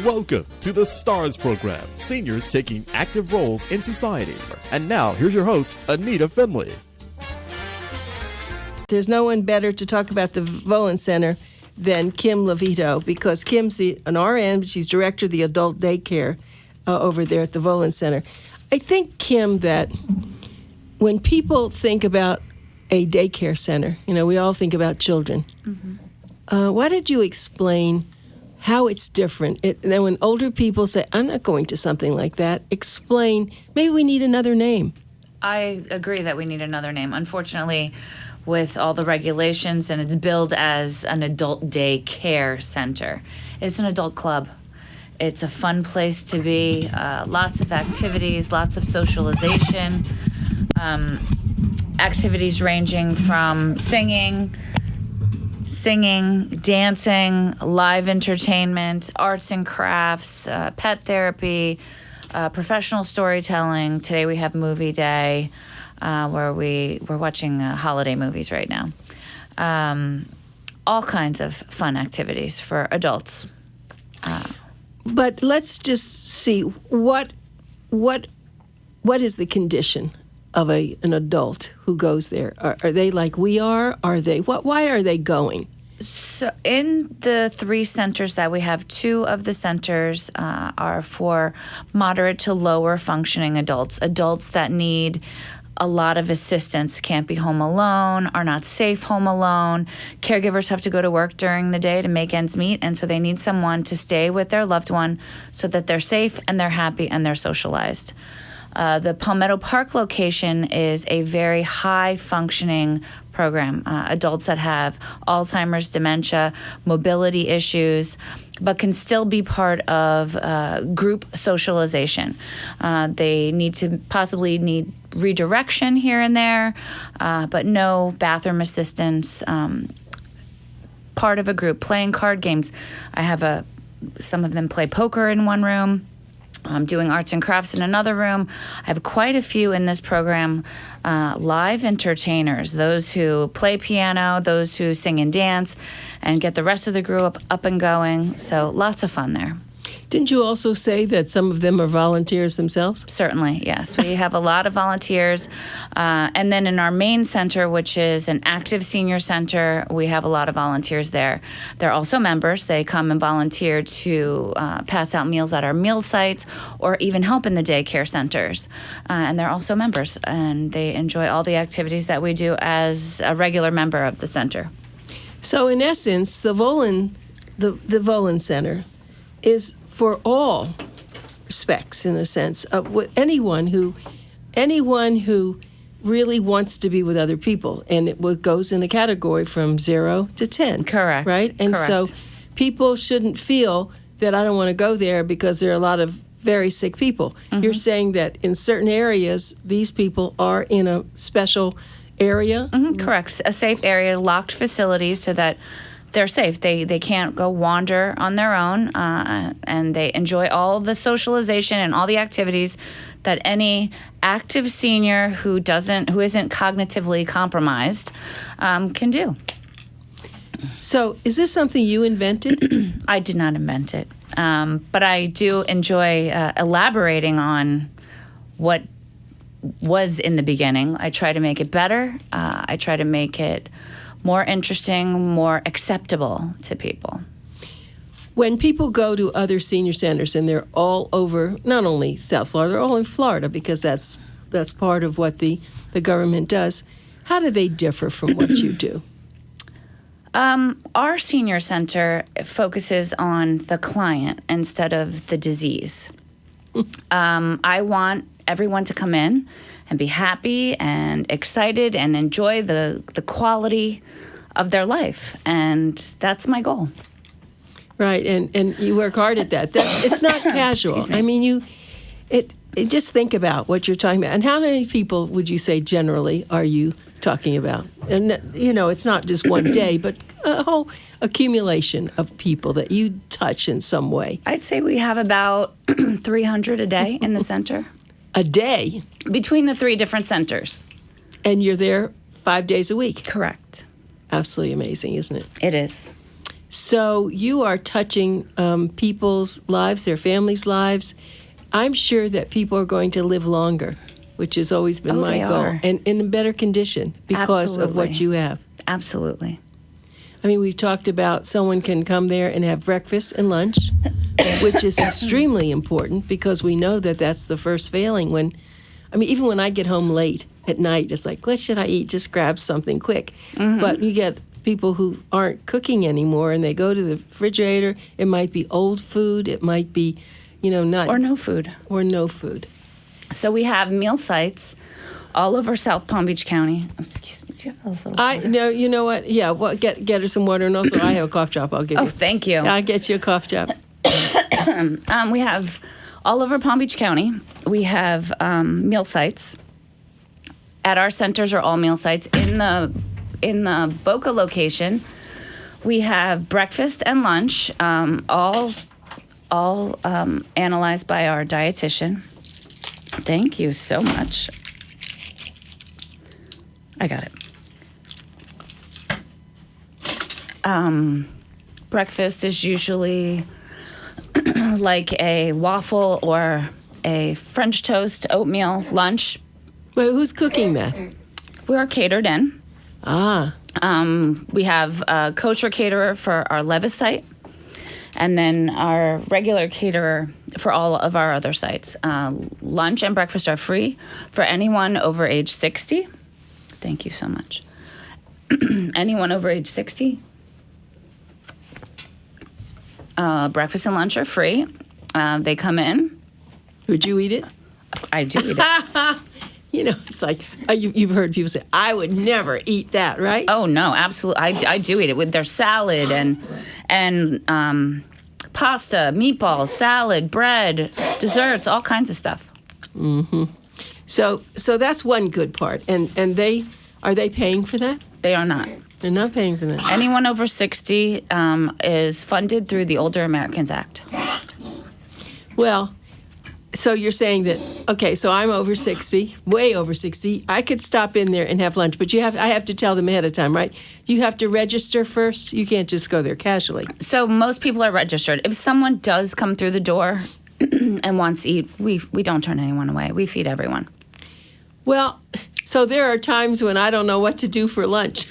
Welcome to the STARS program, seniors taking active roles in society. And now, here's your host, ANITA FINLEY. There's no one better to talk about the Volen Center than Kim Lovito, because Kim's an RN, but she's director of the adult daycare over there at the Volen Center. I think, Kim, that when people think about a daycare center, we all think about children. Mm-hmm. Why did you explain how it's different? And then when older people say, I'm not going to something like that, explain, maybe we need another name. I agree that we need another name. Unfortunately, with all the regulations, and it's billed as an adult day care center. It's an adult club. It's a fun place to be. Lots of activities, lots of socialization. Activities ranging from singing, dancing, live entertainment, arts and crafts, pet therapy, professional storytelling. Today we have movie day, where we're watching holiday movies right now. All kinds of fun activities for adults. But let's just see what is the condition of an adult who goes there? Are they like we are? Are they why are they going? So in the 3 centers that we have, 2 of the centers are for moderate to lower functioning adults that need a lot of assistance, can't be home alone, are not safe home alone. Caregivers have to go to work during the day to make ends meet, and so they need someone to stay with their loved one so that they're safe and they're happy and they're socialized. The Palmetto Park location is a very high-functioning program. Adults that have Alzheimer's, dementia, mobility issues, but can still be part of group socialization. They possibly need redirection here and there, but no bathroom assistance. Part of a group, playing card games. I have some of them play poker in one room. I'm doing arts and crafts in another room. I have quite a few in this program. Live entertainers, those who play piano, those who sing and dance, and get the rest of the group up and going. So lots of fun there. Didn't you also say that some of them are volunteers themselves? Certainly, yes. We have a lot of volunteers. And then in our main center, which is an active senior center, we have a lot of volunteers there. They're also members. They come and volunteer to pass out meals at our meal sites or even help in the daycare centers. And they're also members, and they enjoy all the activities that we do as a regular member of the center. So in essence, the Volen Center is for all respects, in a sense, with anyone who really wants to be with other people, and it goes in a category from 0 to 10. Correct. Right? And correct. So people shouldn't feel that I don't want to go there because there are a lot of very sick people. Mm-hmm. You're saying that in certain areas, these people are in a special area? Mm-hmm. Correct. A safe area, locked facilities so that they're safe. They can't go wander on their own, and they enjoy all the socialization and all the activities that any active senior who isn't cognitively compromised can do. So is this something you invented? I did not invent it, but I do enjoy elaborating on what was in the beginning. I try to make it better. I try to make it more interesting, more acceptable to people. When people go to other senior centers, and they're all over, not only South Florida, they're all in Florida because that's part of what the government does, how do they differ from what you do? Our senior center focuses on the client instead of the disease. I want everyone to come in and be happy and excited and enjoy the quality of their life. And that's my goal. Right, and you work hard at that. It's not casual. I mean, just think about what you're talking about. And how many people would you say generally are you talking about? And, it's not just one day, but a whole accumulation of people that you touch in some way. I'd say we have about 300 a day in the center. A day? Between the 3 different centers. And you're there 5 days a week? Correct. Absolutely amazing, isn't it? It is. So you are touching people's lives, their families' lives. I'm sure that people are going to live longer, which has always been my they goal, are. and in better condition because of what Absolutely. you have. Absolutely. I mean, we've talked about someone can come there and have breakfast and lunch, which is extremely important because we know that that's the first failing when, I mean, even when I get home late at night, it's like, what should I eat? Just grab something quick. But you get people who aren't cooking anymore and they go to the refrigerator. It might be old food. It might be, not. Or no food. Or no food. So we have meal sites all over South Palm Beach County. Excuse me, do you have a little water? No, you know what? Yeah, well, get her some water, and also I have a cough drop. I'll give you. Oh, thank you. I'll get you a cough drop. We have all over Palm Beach County. We have meal sites. At our centers are all meal sites. In the Boca location, we have breakfast and lunch, all analyzed by our dietitian. Thank you so much. I got it. Breakfast is usually like a waffle or a French toast, oatmeal. Lunch, Wait, who's cooking that? we are catered in. Ah, We have a kosher caterer for our Levis site, and then our regular caterer for all of our other sites. Lunch and breakfast are free for anyone over age 60. Thank you so much. Anyone over age 60. Breakfast and lunch are free. They come in. would you eat it? I do eat it. It's like you've heard people say, "I would never eat that," right? Oh no, absolutely. I do eat it with their salad and pasta, meatballs, salad, bread, desserts, all kinds of stuff. So that's one good part. And are they paying for that? They are not. They're not paying for that. Anyone over 60 is funded through the Older Americans Act. Well, so you're saying that, okay, so I'm over 60, way over 60. I could stop in there and have lunch, but I have to tell them ahead of time, right? You have to register first. You can't just go there casually. So most people are registered. If someone does come through the door and wants to eat, we don't turn anyone away. We feed everyone. Well, so there are times when I don't know what to do for lunch.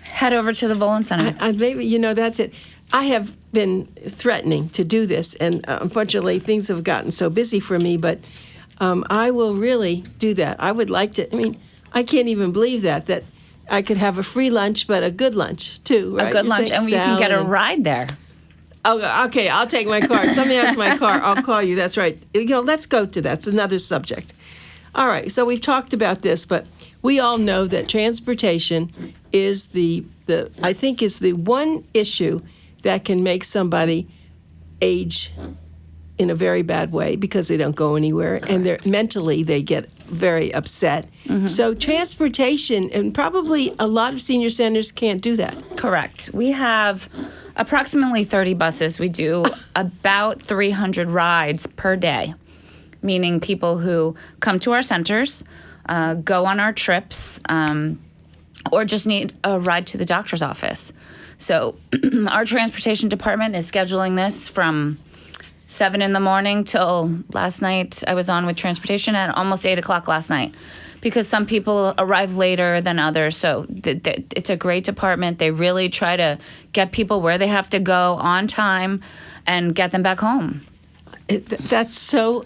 Head over to the Volen Center. Maybe, that's it. I have been threatening to do this, and unfortunately, things have gotten so busy for me, but I will really do that. I would like to, I can't even believe that I could have a free lunch, but a good lunch, too, right? A good lunch, and you can get a ride there. Oh, okay, I'll take my car. Somebody has my car, I'll call you. That's right. Let's go to that. It's another subject. All right, so we've talked about this, but we all know that transportation is the one issue that can make somebody age in a very bad way because they don't go anywhere. Correct. And mentally they get very upset. Mm-hmm. So transportation, and probably a lot of senior centers can't do that. Correct. We have approximately 30 buses. We do about 300 rides per day, meaning people who come to our centers, go on our trips, or just need a ride to the doctor's office. So our transportation department is scheduling this from 7 in the morning till last night. I was on with transportation at almost 8 o'clock last night because some people arrive later than others. So it's a great department. They really try to get people where they have to go on time and get them back home. That's so,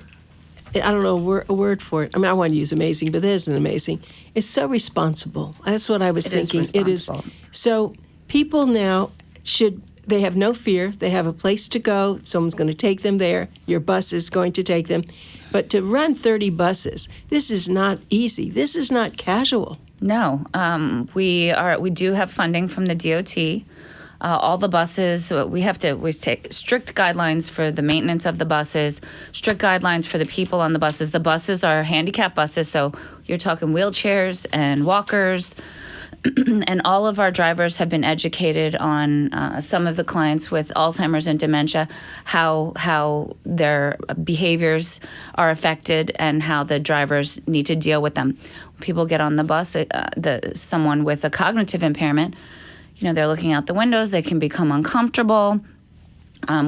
I don't know a word for it. I want to use amazing, but it isn't amazing. It's so responsible. That's what I was thinking. It is. So people now they have no fear. They have a place to go. Someone's going to take them there. Your bus is going to take them. But to run 30 buses, this is not easy. This is not casual. No. We do have funding from the DOT. All the buses, we take strict guidelines for the maintenance of the buses, strict guidelines for the people on the buses. The buses are handicap buses, so you're talking wheelchairs and walkers. And all of our drivers have been educated on some of the clients with Alzheimer's and dementia, how their behaviors are affected and how the drivers need to deal with them. When people get on the bus, someone with a cognitive impairment, they're looking out the windows. They can become uncomfortable.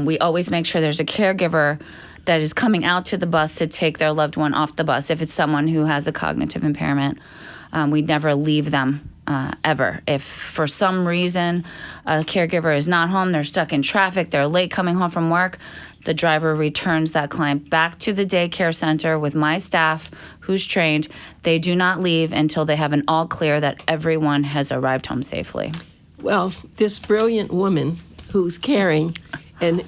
We always make sure there's a caregiver that is coming out to the bus to take their loved one off the bus. If it's someone who has a cognitive impairment, we never leave them ever. If for some reason a caregiver is not home, they're stuck in traffic, they're late coming home from work, the driver returns that client back to the daycare center with my staff who's trained. They do not leave until they have an all clear that everyone has arrived home safely. Well, this brilliant woman who's caring and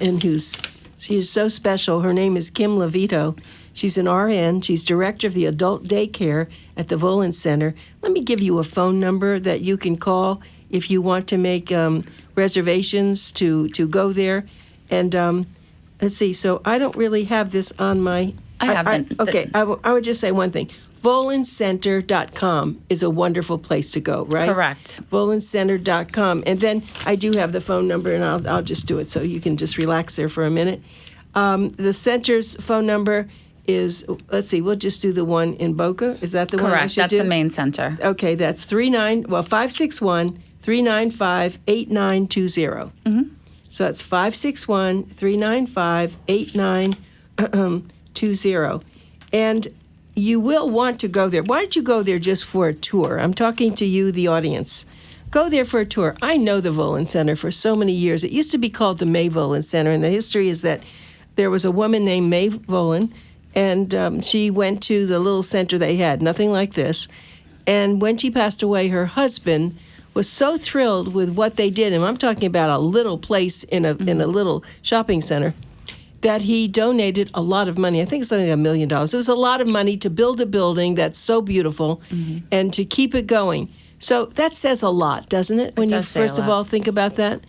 she is so special. Her name is Kim Lovito. She's an RN. She's director of the adult daycare at the Volen Center. Let me give you a phone number that you can call if you want to make reservations to go there. And let's see. So I don't really have this on my... I haven't. I would just say one thing. Volencenter.com is a wonderful place to go, right? Correct. Volencenter.com. And then I do have the phone number, and I'll just do it so you can just relax there for a minute. The center's phone number is, let's see, we'll just do the one in Boca. Is that the one I should Correct. do? That's the main center. Okay, that's 561-395-8920. Mm-hmm. So that's 561-395-8920. And you will want to go there. Why don't you go there just for a tour? I'm talking to you, the audience. Go there for a tour. I know the Volen Center for so many years. It used to be called the May Volen Center, and the history is that there was a woman named May Volen, and she went to the little center they had, nothing like this. And when she passed away, her husband was so thrilled with what they did, and I'm talking about a little place in a little shopping center, that he donated a lot of money. I think it's something like $1 million. It was a lot of money to build a building that's so beautiful and to keep it going. So that says a lot, doesn't it? When you first of all think about that?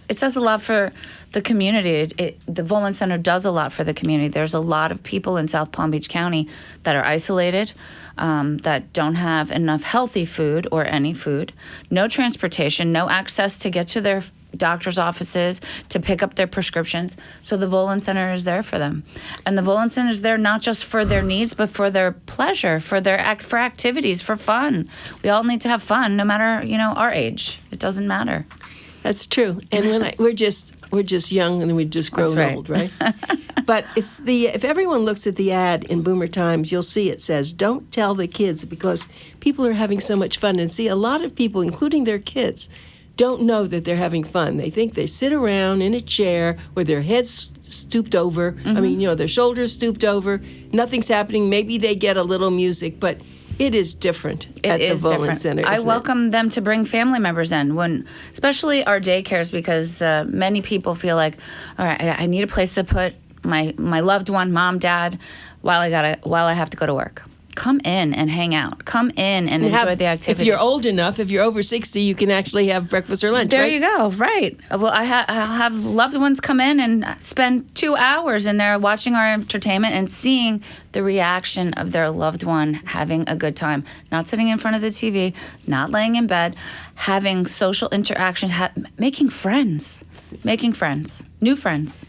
It says a lot for the community. The Volen Center does a lot for the community. There's a lot of people in South Palm Beach County that are isolated, that don't have enough healthy food or any food, no transportation, no access to get to their doctor's offices to pick up their prescriptions. So the Volen Center is there for them. And the Volen Center is there not just for their needs, but for their pleasure, for for activities, for fun. We all need to have fun, no matter, our age. It doesn't matter. That's true. And when we're just young and we just grown old, right? But if everyone looks at the ad in Boomer Times, you'll see it says, "Don't tell the kids," because people are having so much fun. And see, a lot of people, including their kids, don't know that they're having fun. They think they sit around in a chair with their heads stooped over. I mean, their shoulders stooped over. Nothing's happening. Maybe they get a little music, but it is different at the Volen Center. I welcome them to bring family members in, especially our daycares, because many people feel like, all right, I need a place to put my loved one, mom, dad, while I have to go to work. Come in and hang out. Come in and enjoy the activities. If you're old enough, if you're over 60, you can actually have breakfast or lunch, there right? you go, right. Well, I'll have loved ones come in and spend 2 hours in there watching our entertainment and seeing the reaction of their loved one having a good time. Not sitting in front of the TV, not laying in bed, having social interaction, making friends, new friends.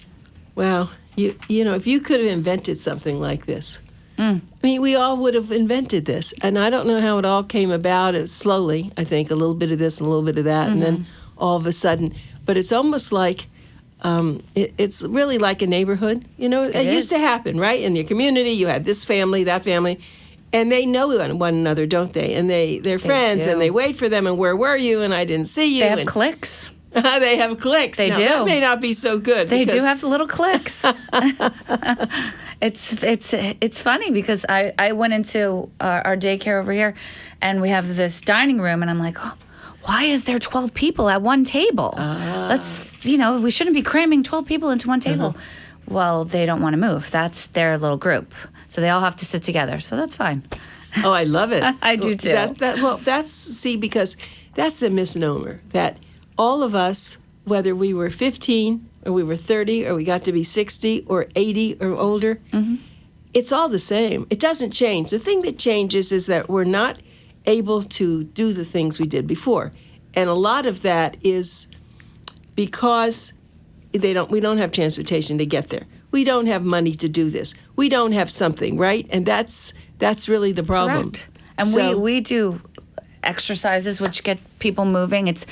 Wow. If you could have invented something like this, I mean, we all would have invented this. And I don't know how it all came about. It was slowly, I think, a little bit of this and a little bit of that, and then all of a sudden. But it's almost like, it's really like a neighborhood. It used to happen, right? In your community, you had this family, that family, and they know one another, don't they? And they're friends, and they wait for them, and where were you? And I didn't see you. They have cliques. They have cliques. They do. That may not be so good. They do have little cliques. It's funny because I went into our daycare over here, and we have this dining room, and I'm like, oh, why is there 12 people at one table? We shouldn't be cramming 12 people into one table. Well, they don't want to move. That's their little group. So they all have to sit together. So that's fine. Oh, I love it. I do too. Because that's the misnomer that all of us, whether we were 15 or we were 30 or we got to be 60 or 80 or older, it's all the same. It doesn't change. The thing that changes is that we're not able to do the things we did before. And a lot of that is because we don't have transportation to get there. We don't have money to do this. We don't have something, right? And that's really the problem. Correct. And we do exercises which get people moving. It's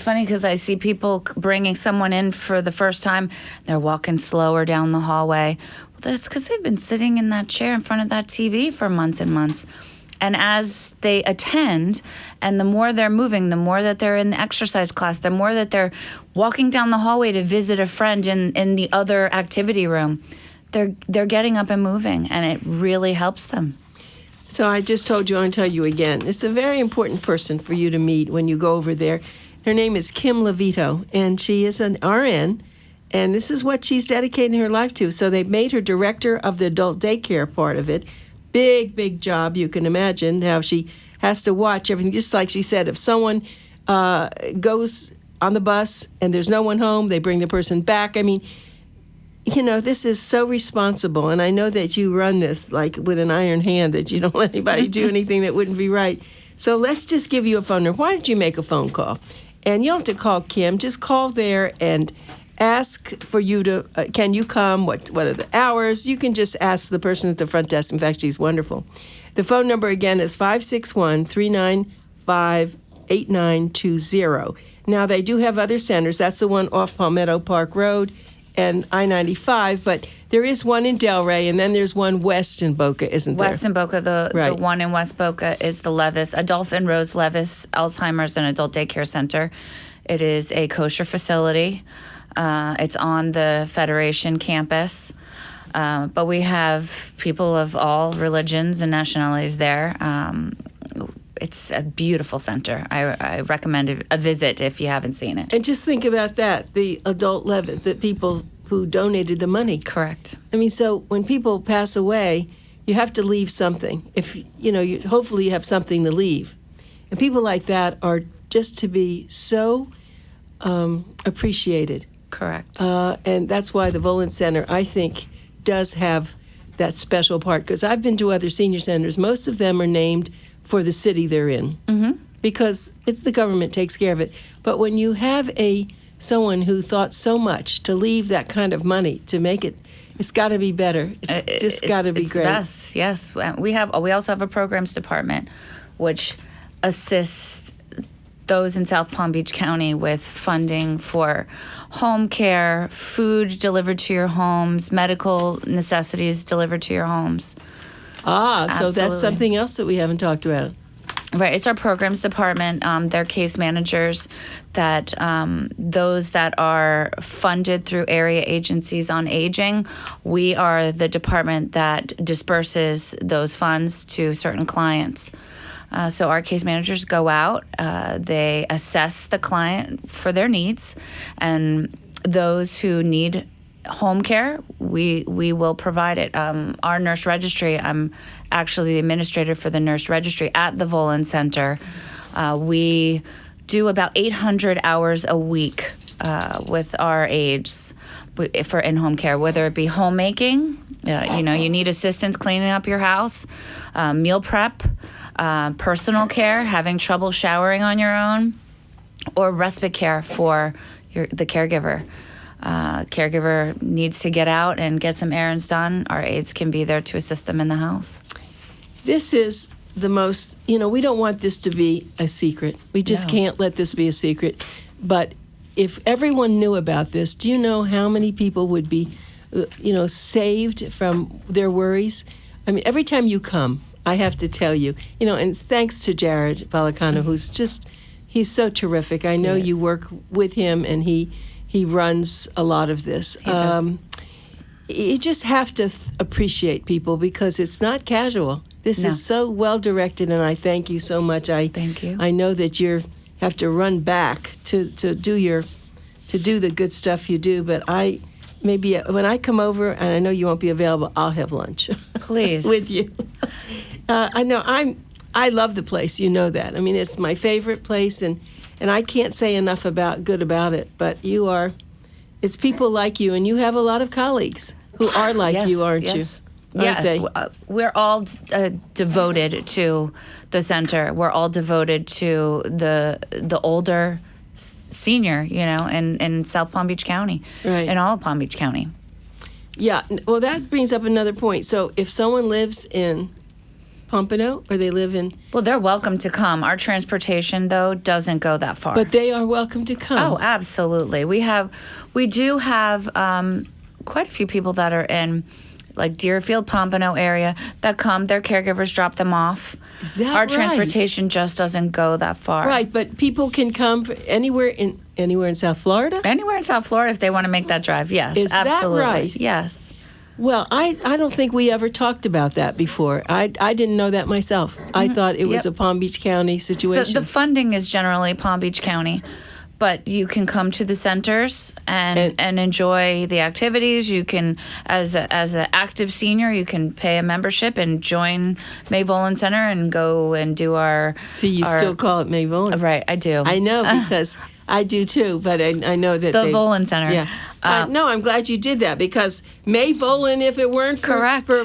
funny because I see people bringing someone in for the first time. They're walking slower down the hallway. Well, that's because they've been sitting in that chair in front of that TV for months and months. And as they attend, and the more they're moving, the more that they're in the exercise class, the more that they're walking down the hallway to visit a friend in the other activity room, they're getting up and moving, and it really helps them. So I just told you, I'm going to tell you again. It's a very important person for you to meet when you go over there. Her name is Kim Lovito, and she is an RN, and this is what she's dedicating her life to. So they made her director of the adult daycare part of it. Big, big job. You can imagine how she has to watch everything. Just like she said, if someone goes on the bus and there's no one home, they bring the person back. I mean, this is so responsible, and I know that you run this like with an iron hand, that you don't let anybody do anything that wouldn't be right. So let's just give you a phone number. Why don't you make a phone call? And you don't have to call Kim. Just call there and ask for you to, can you come? What are the hours? You can just ask the person at the front desk. In fact, she's wonderful. The phone number again is 561-395-8920. Now, they do have other centers. That's the one off Palmetto Park Road and I-95, but there is one in Delray, and then there's one west in Boca, isn't there? West in Boca, the one in West Boca is the Levis, Adolph and Rose Levis Alzheimer's and Adult Daycare Center. It is a kosher facility. It's on the Federation campus, but we have people of all religions and nationalities there. It's a beautiful center. I recommend a visit if you haven't seen it. And just think about that, the adult Levis, the people who donated the money. Correct. I mean, so when people pass away, you have to leave something. If hopefully you have something to leave. And people like that are just to be so appreciated. Correct. And that's why the Volen Center, I think, does have that special part. Because I've been to other senior centers. Most of them are named for the city they're in, because it's the government takes care of it. But when you have someone who thought so much to leave that kind of money to make it, it's got to be better. It's just got to be great. It's the best, yes. We also have a programs department which assists those in South Palm Beach County with funding for home care, food delivered to your homes, medical necessities delivered to your homes. So that's something else that we haven't talked about. Right, it's our programs department. They're case managers that those that are funded through area agencies on aging. We are the department that disperses those funds to certain clients. So our case managers go out, they assess the client for their needs, and those who need home care, we will provide it. Our nurse registry, I'm actually the administrator for the nurse registry at the Volen Center. We do about 800 hours a week with our aides for in-home care, whether it be homemaking, you need assistance cleaning up your house, meal prep, personal care, having trouble showering on your own, or respite care for the caregiver. Caregiver needs to get out and get some errands done. Our aides can be there to assist them in the house. This is the most, we don't want this to be a secret. We just can't let this be a secret. But if everyone knew about this, do you know how many people would be, saved from their worries? I mean, every time you come, I have to tell you, and thanks to Jared Balacano, who's he's so terrific. I know you work with him, and he runs a lot of this. He does. You just have to appreciate people, because it's not casual. This is so well directed, and I thank you so much. Thank you. I know that you have to run back to do the good stuff you do, but maybe when I come over, and I know you won't be available, I'll have lunch. Please. With you. I know I love the place. You know that. I mean, it's my favorite place, and I can't say enough good about it. But it's people like you, and you have a lot of colleagues who are like you, aren't you? Aren't they? We're all devoted to the center. We're all devoted to the older senior, in South Palm Beach County, right, in all of Palm Beach County. Yeah. Well, that brings up another point. So if someone lives in Pompano, or they live in? Well, they're welcome to come. Our transportation, though, doesn't go that far. But they are welcome to come. Oh, absolutely. We do have quite a few people that are in like Deerfield, Pompano area that come. Their caregivers drop them off. Is that Our right? transportation just doesn't go that far. Right, but people can come anywhere in South Florida? Anywhere in South Florida if they want to make that drive, yes. Is that absolutely. right? Yes. Well, I don't think we ever talked about that before. I didn't know that myself. I thought it was Yep. a Palm Beach County situation. The funding is generally Palm Beach County, but you can come to the centers and enjoy the activities. You can, as an active senior, you can pay a membership and join May Volen Center and go and do our. See, you still call it May Volen. Right, I do. I know, because I do too, but I know that the they... Volen Center. Yeah. No, I'm glad you did that, because May Volen, if it weren't for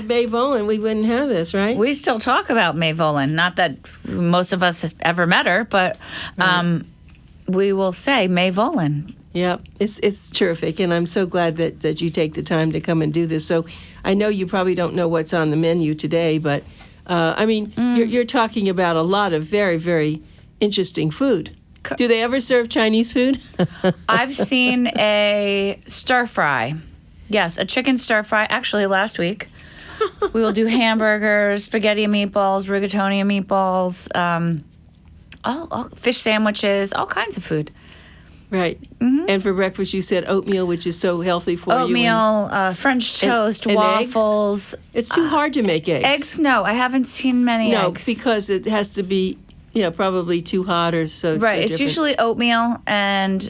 May Volen, we wouldn't have this, right? We still talk about May Volen. Not that most of us ever met her, but we will say May Volen. Yeah, it's terrific, and I'm so glad that you take the time to come and do this. So I know you probably don't know what's on the menu today, but you're talking about a lot of very, very interesting food. Do they ever serve Chinese food? I've seen a stir fry. Yes, a chicken stir fry. Actually, last week. We will do hamburgers, spaghetti and meatballs, rigatoni and meatballs, all fish sandwiches, all kinds of food. Right. Mm-hmm. And for breakfast, you said oatmeal, which is so healthy for you. Oatmeal, French toast, and waffles. Eggs? It's too hard to make eggs. Eggs, no. I haven't seen many eggs. No, because it has to be... Yeah, probably too hot or so. Right. So it's different. usually oatmeal and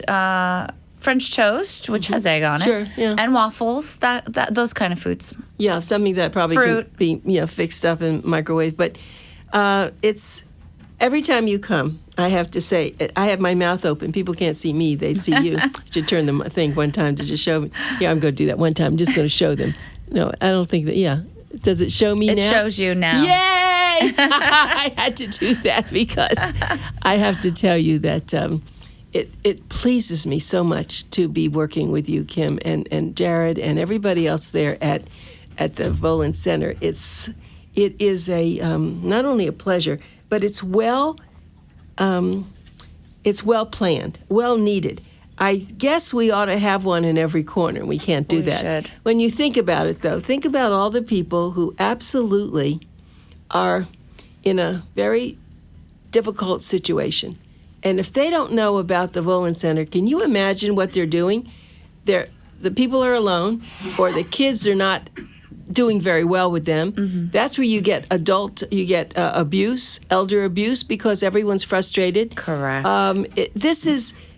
French toast, which has egg on it. Sure, yeah. And waffles, that those kind of foods. Yeah, something that probably Fruit. can be fixed up in microwave. But it's every time you come, I have to say, I have my mouth open. People can't see me; they see you. I should turn the thing one time to just show me. Yeah, I'm going to do that one time. I'm just going to show them. No, I don't think that. Yeah. Does it show me now? It shows you now. Yay! I had to do that because I have to tell you that it pleases me so much to be working with you, Kim, and Jared, and everybody else there at the Volen Center. It is a not only a pleasure, but it's well planned, well needed. I guess we ought to have one in every corner. We can't do that. Should. When you think about it, though, think about all the people who absolutely are in a very difficult situation. And if they don't know about the Volen Center, can you imagine what they're doing? The people are alone, or the kids are not doing very well with them. Mm-hmm. That's where you get abuse, elder abuse, because everyone's frustrated. Correct.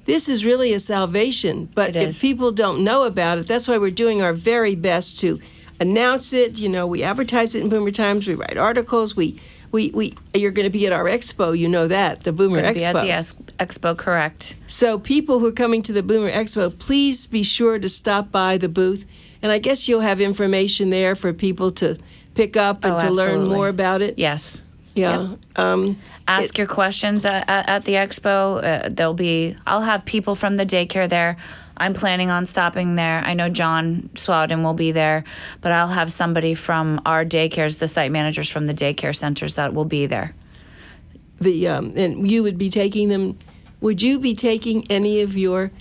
This is really a salvation, but if people don't know about it, that's why we're doing our very best to announce it. You know, we advertise it in Boomer Times. We write articles. You're going to be at our expo. You know that, the Boomer Expo. Be at the expo, correct. So people who are coming to the Boomer Expo, please be sure to stop by the booth. And I guess you'll have information there for people to pick up and to learn more about it. Yes. Yeah. Yep. Ask your questions at the expo. I'll have people from the daycare there. I'm planning on stopping there. I know John Swowden will be there, but I'll have somebody from our daycares, the site managers from the daycare centers, that will be there. And you would be taking them. Would you be taking any of your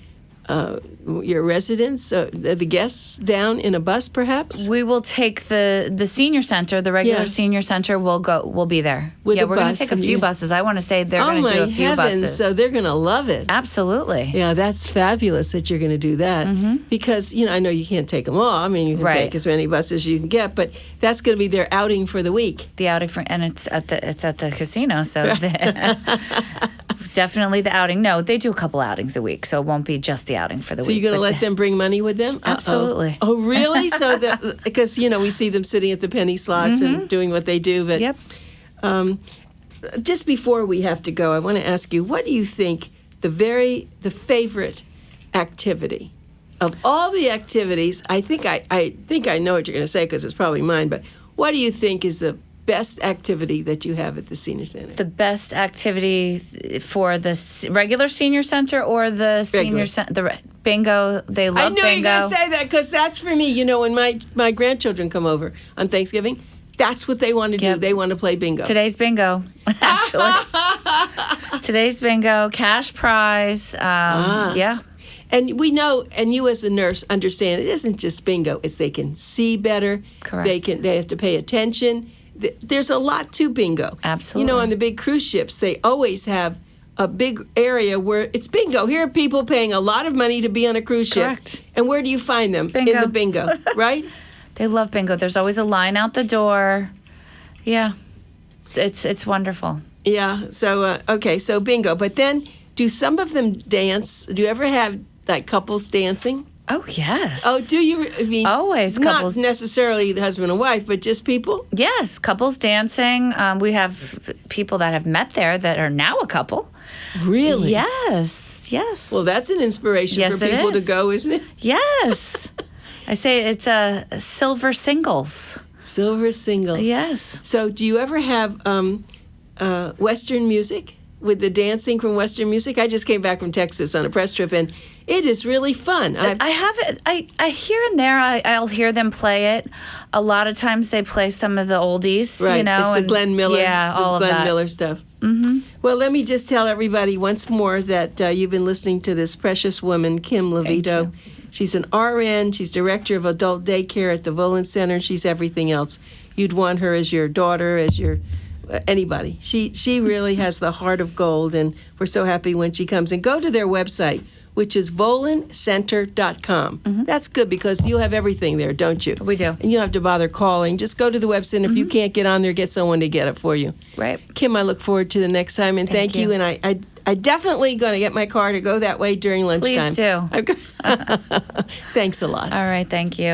residents, the guests, down in a bus, perhaps? We will take the senior center, the regular senior center. We'll be there. With we're bus, going to take a few buses. I want to say they're going to do a few buses. So they're going to love it. Absolutely. Yeah, that's fabulous that you're going to do that. Mm-hmm. Because I know you can't take them all. I mean, you can take as many buses as you can get, but that's going to be their outing for the week. The outing and it's at the casino, so. Definitely the outing. No, they do a couple outings a week, so it won't be just the outing for the week. So you're going to let them bring money with them? Absolutely. Oh, really? So because we see them sitting at the penny slots and doing what they do. But yep. Just before we have to go, I want to ask you, what do you think the favorite activity of all the activities? I think I know what you're going to say because it's probably mine. But what do you think is the best activity that you have at the senior center? The best activity for the regular senior center or the senior center? The bingo. They love bingo. I knew you were going to say that because that's for me. When my grandchildren come over on Thanksgiving, That's what they want to do. Yep. They want to play bingo. Today's bingo, actually. Today's bingo, cash prize. Yeah. And we know, and you as a nurse understand, it isn't just bingo. It's they can see better. Correct. They have to pay attention. There's a lot to bingo. Absolutely. You know, on the big cruise ships, they always have a big area where it's bingo. Here are people paying a lot of money to be on a cruise ship. Correct. And where do you find them? Bingo. In the bingo, right? They love bingo. There's always a line out the door. Yeah. It's wonderful. Yeah. So, okay, so bingo. But then do some of them dance? Do you ever have like couples dancing? Oh, yes. Oh, do you? I mean, Always not couples. necessarily the husband and wife, but just people? Yes, couples dancing. We have people that have met there that are now a couple. Really? Yes. Well, that's an inspiration Yes, for it people to is. go, isn't it? Yes. I say it's a silver singles. Silver singles. Yes. So, do you ever have Western music with the dancing from Western music? I just came back from Texas on a press trip, and it is really fun. I have it. I here and there I'll hear them play it. A lot of times they play some of the oldies, Right, you know, it's the and Glenn Miller, yeah, all the of Glenn that. Miller stuff. Mm-hmm. Well, let me just tell everybody once more that you've been listening to this precious woman, Kim Lovito. She's an RN. She's director of adult daycare at the Volen Center. She's everything else. You'd want her as your daughter, as your anybody. She really has the heart of gold, and we're so happy when she comes. And go to their website, which is volencenter.com. Mm-hmm. That's good because you'll have everything there, don't you? We do. And you don't have to bother calling. Just go to the website. And if you can't get on there, get someone to get it for you. Right. Kim, I look forward to the next time, and thank you. And I definitely going to get my car to go that way during lunchtime. Please do. Thanks a lot. All right. Thank you.